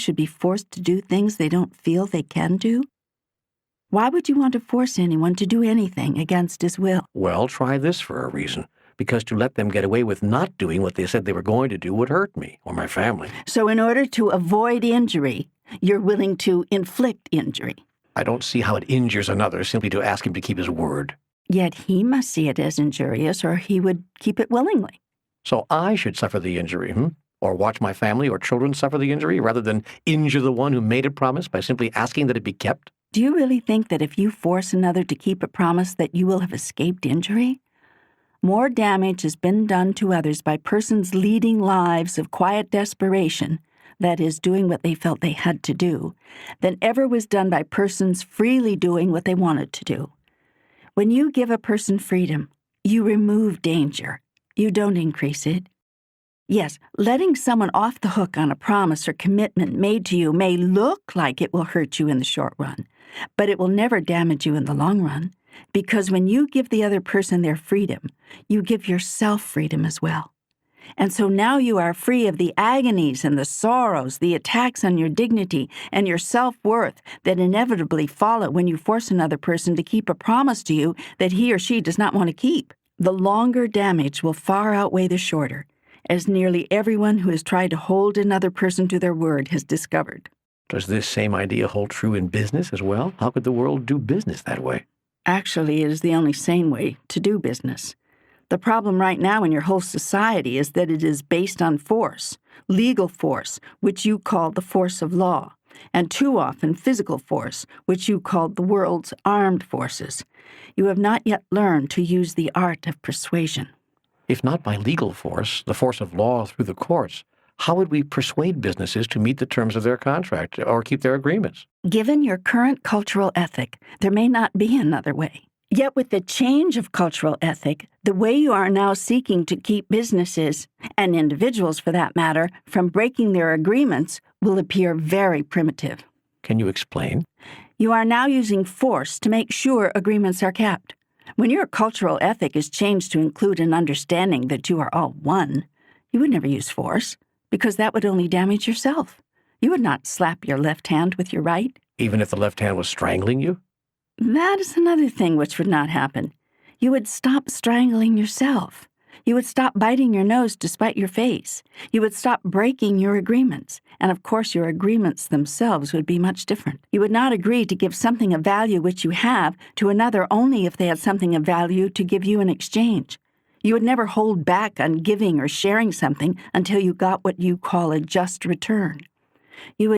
should be forced to do things they don't feel they can do? Why would you want to force anyone to do anything against his will? Well, try this for a reason. Because to let them get away with not doing what they said they were going to do would hurt me or my family. So in order to avoid injury, you're willing to inflict injury. I don't see how it injures another simply to ask him to keep his word. Yet he must see it as injurious, or he would keep it willingly. So I should suffer the injury, Or watch my family or children suffer the injury rather than injure the one who made a promise by simply asking that it be kept? Do you really think that if you force another to keep a promise that you will have escaped injury? More damage has been done to others by persons leading lives of quiet desperation, that is, doing what they felt they had to do, than ever was done by persons freely doing what they wanted to do. When you give a person freedom, you remove danger. You don't increase it. Yes, letting someone off the hook on a promise or commitment made to you may look like it will hurt you in the short run, but it will never damage you in the long run, because when you give the other person their freedom, you give yourself freedom as well. And so now you are free of the agonies and the sorrows, the attacks on your dignity and your self-worth that inevitably follow when you force another person to keep a promise to you that he or she does not want to keep. The longer damage will far outweigh the shorter, as nearly everyone who has tried to hold another person to their word has discovered. Does this same idea hold true in business as well? How could the world do business that way? Actually, it is the only sane way to do business. The problem right now in your whole society is that it is based on force, legal force, which you call the force of law, and too often physical force, which you call the world's armed forces. You have not yet learned to use the art of persuasion. If not by legal force, the force of law through the courts, how would we persuade businesses to meet the terms of their contract or keep their agreements? Given your current cultural ethic, there may not be another way. Yet with the change of cultural ethic, the way you are now seeking to keep businesses, and individuals for that matter, from breaking their agreements will appear very primitive. Can you explain? You are now using force to make sure agreements are kept. When your cultural ethic is changed to include an understanding that you are all one, you would never use force, because that would only damage yourself. You would not slap your left hand with your right. Even if the left hand was strangling you? That is another thing which would not happen. You would stop strangling yourself. You would stop biting your nose to spite your face. You would stop breaking your agreements. And of course, your agreements themselves would be much different. You would not agree to give something of value which you have to another only if they had something of value to give you in exchange. You would never hold back on giving or sharing something until you got what you call a just return. You would